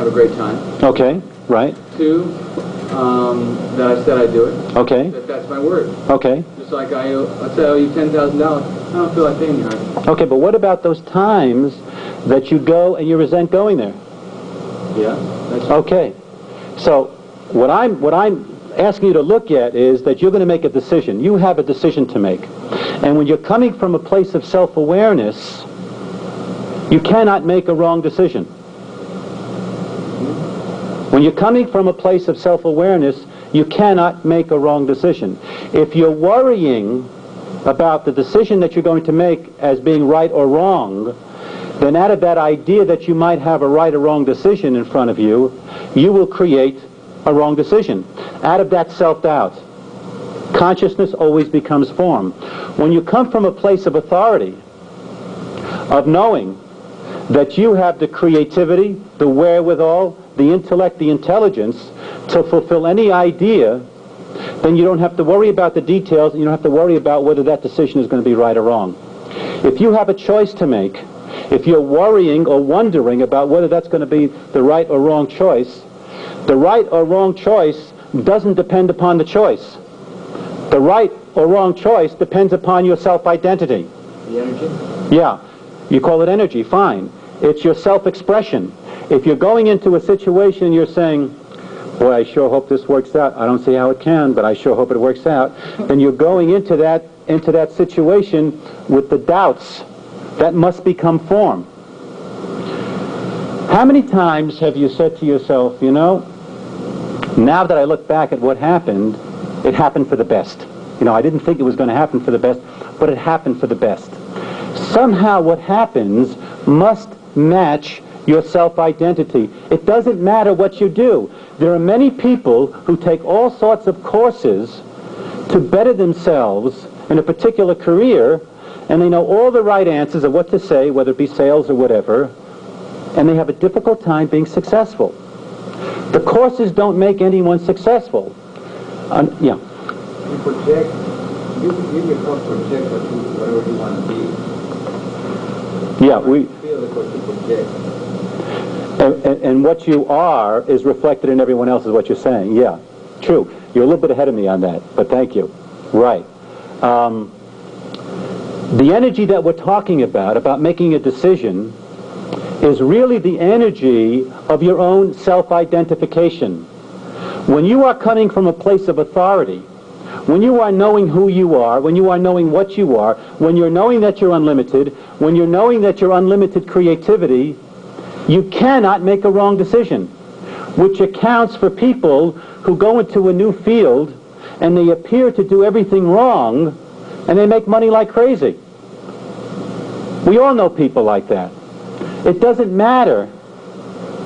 have a great time. Okay, right. 2, that I said I'd do it. Okay. That's my word. Okay. Just like let's say I owe you $10,000. I don't feel like paying you. Okay, but what about those times that you go and you resent going there? Yeah. That's okay. So what I'm asking you to look at is that you're going to make a decision. You have a decision to make. And when you're coming from a place of self-awareness, you cannot make a wrong decision. When you're coming from a place of self-awareness, you cannot make a wrong decision. If you're worrying about the decision that you're going to make as being right or wrong, then out of that idea that you might have a right or wrong decision in front of you, you will create a wrong decision. Out of that self-doubt, consciousness always becomes form. When you come from a place of authority, of knowing that you have the creativity, the wherewithal, the intellect, the intelligence to fulfill any idea, then you don't have to worry about the details, and you don't have to worry about whether that decision is going to be right or wrong. If you have a choice to make, if you're worrying or wondering about whether that's going to be the right or wrong choice, the right or wrong choice doesn't depend upon the choice. The right or wrong choice depends upon your self-identity. the energy? Yeah. You call it energy, fine. It's your self-expression. If you're going into a situation and you're saying, boy, I sure hope this works out. I don't see how it can, but I sure hope it works out. Then you're going into that situation with the doubts that must become form. How many times have you said to yourself, you know, now that I look back at what happened, it happened for the best. You know, I didn't think it was going to happen for the best, but it happened for the best. Somehow what happens must match your self-identity. It doesn't matter what you do. There are many people who take all sorts of courses to better themselves in a particular career, and they know all the right answers of what to say, whether it be sales or whatever, and they have a difficult time being successful. The courses don't make anyone successful. Yeah. You project, you become project whatever you want to be. Yeah, we... Feel the what you project. And what you are is reflected in everyone else, is what you're saying. Yeah, true. You're a little bit ahead of me on that, but thank you. Right. The energy that we're talking about making a decision, is really the energy of your own self-identification. When you are coming from a place of authority, when you are knowing who you are, when you are knowing what you are, when you're knowing that you're unlimited, when you're knowing that you're unlimited creativity, you cannot make a wrong decision, which accounts for people who go into a new field and they appear to do everything wrong and they make money like crazy. We all know people like that. It doesn't matter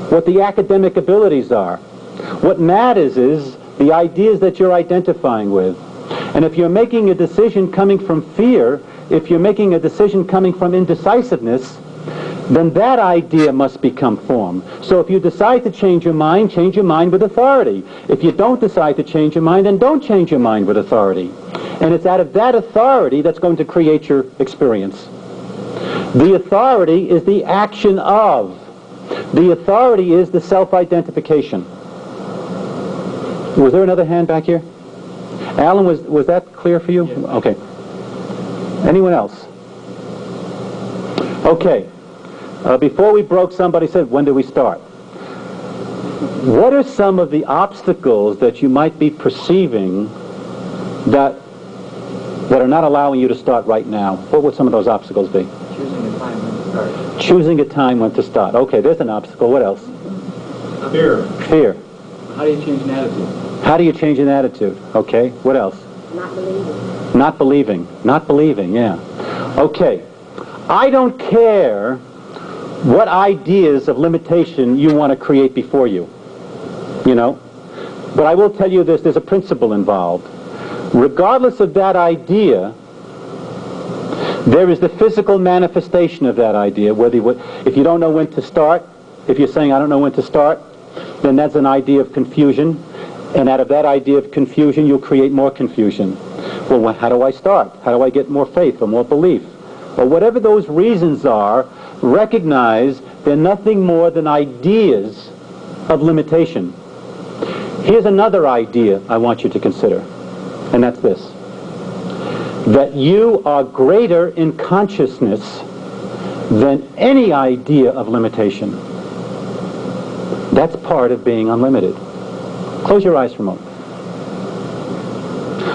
what the academic abilities are. What matters is the ideas that you're identifying with. And if you're making a decision coming from fear, if you're making a decision coming from indecisiveness, then that idea must become form. So if you decide to change your mind with authority. If you don't decide to change your mind, then don't change your mind with authority. And it's out of that authority that's going to create your experience. The authority is the action of. The authority is the self-identification. Was there another hand back here? Alan, was that clear for you? Yes. Okay. Anyone else? Okay. Before we broke, somebody said, when do we start? What are some of the obstacles that you might be perceiving that are not allowing you to start right now? What would some of those obstacles be? Choosing a time when to start. Choosing a time when to start. Okay, there's an obstacle. What else? Fear. Fear. How do you change an attitude? How do you change an attitude? Okay, what else? Not believing. Not believing. Not believing, yeah. Okay. I don't care what ideas of limitation you want to create before you. You know? But I will tell you this, there's a principle involved. Regardless of that idea, there is the physical manifestation of that idea. If you don't know when to start, if you're saying, I don't know when to start, then that's an idea of confusion. And out of that idea of confusion, you'll create more confusion. Well, how do I start? How do I get more faith or more belief? Well, whatever those reasons are, recognize they're nothing more than ideas of limitation. Here's another idea I want you to consider, and that's this: that you are greater in consciousness than any idea of limitation. That's part of being unlimited. Close your eyes for a moment.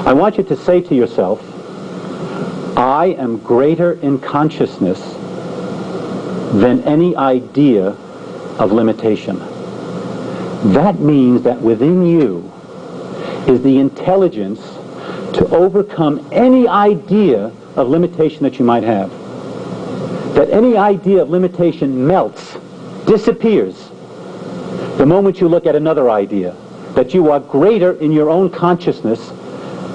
I want you to say to yourself, I am greater in consciousness than any idea of limitation. That means that within you is the intelligence to overcome any idea of limitation that you might have. That any idea of limitation melts, disappears, the moment you look at another idea. That you are greater in your own consciousness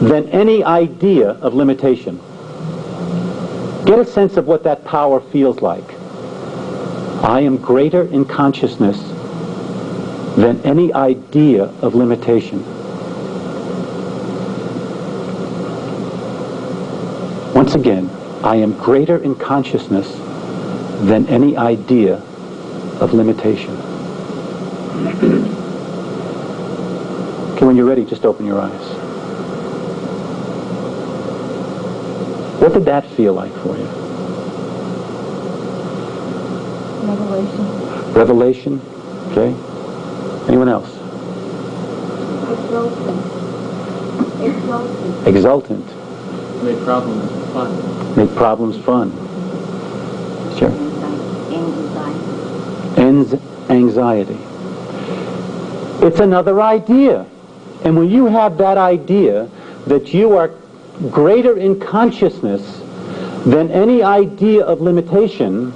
than any idea of limitation. Get a sense of what that power feels like. I am greater in consciousness than any idea of limitation. Once again, I am greater in consciousness than any idea of limitation. Okay, when you're ready, just open your eyes. What did that feel like for you? Revelation. Revelation? Okay. Anyone else? Exultant. Exultant. Make problems fun. Make problems fun. Sure. Anxiety. Ends anxiety. It's another idea. And when you have that idea that you are greater in consciousness than any idea of limitation,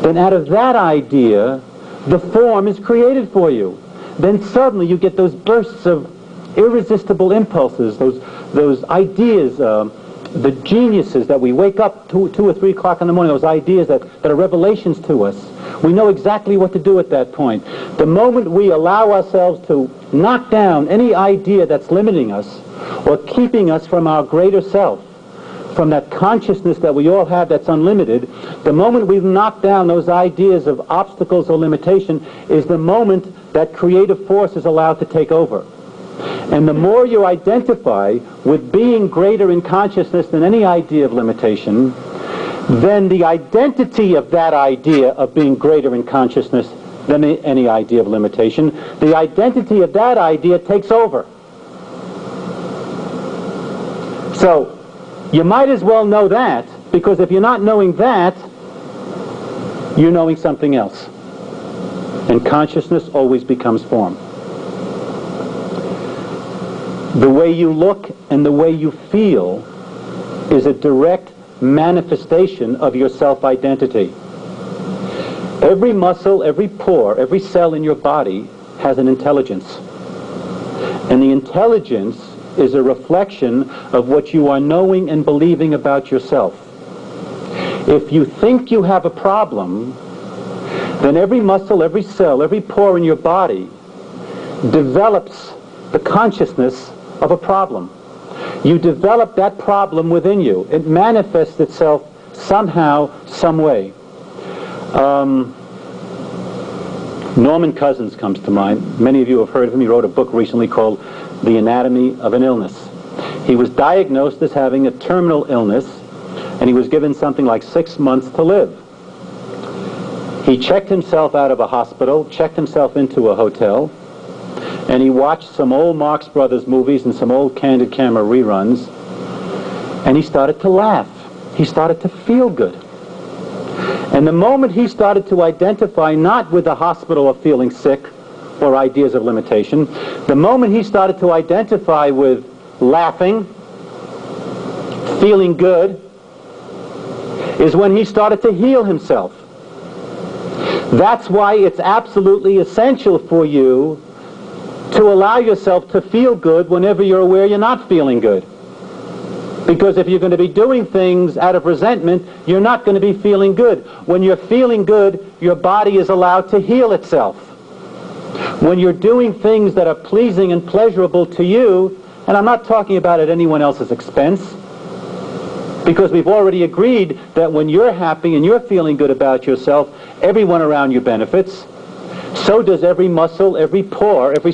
then out of that idea, the form is created for you. Then suddenly you get those bursts of irresistible impulses, those ideas, the geniuses that we wake up 2 or 3 o'clock in the morning, those ideas that are revelations to us. We know exactly what to do at that point. The moment we allow ourselves to knock down any idea that's limiting us or keeping us from our greater self, from that consciousness that we all have that's unlimited, the moment we knock down those ideas of obstacles or limitation is the moment that creative force is allowed to take over. And the more you identify with being greater in consciousness than any idea of limitation, then the identity of that idea of being greater in consciousness than any idea of limitation, the identity of that idea takes over. So, you might as well know that, because if you're not knowing that, you're knowing something else. And consciousness always becomes form. The way you look and the way you feel is a direct manifestation of your self-identity. Every muscle, every pore, every cell in your body has an intelligence. And the intelligence is a reflection of what you are knowing and believing about yourself. If you think you have a problem, then every muscle, every cell, every pore in your body develops the consciousness of a problem. You develop that problem within you. It manifests itself somehow, some way. Norman Cousins comes to mind. Many of you have heard of him. He wrote a book recently called The Anatomy of an Illness. He was diagnosed as having a terminal illness, and he was given something like 6 months to live. He checked himself out of a hospital, checked himself into a hotel, and he watched some old Marx Brothers movies and some old Candid Camera reruns, and he started to laugh. He started to feel good. And the moment he started to identify not with the hospital of feeling sick or ideas of limitation, the moment he started to identify with laughing, feeling good, is when he started to heal himself. That's why it's absolutely essential for you to allow yourself to feel good whenever you're aware you're not feeling good. Because if you're going to be doing things out of resentment, you're not going to be feeling good. When you're feeling good, your body is allowed to heal itself. When you're doing things that are pleasing and pleasurable to you, and I'm not talking about at anyone else's expense, because we've already agreed that when you're happy and you're feeling good about yourself, everyone around you benefits. So does every muscle, every pore, every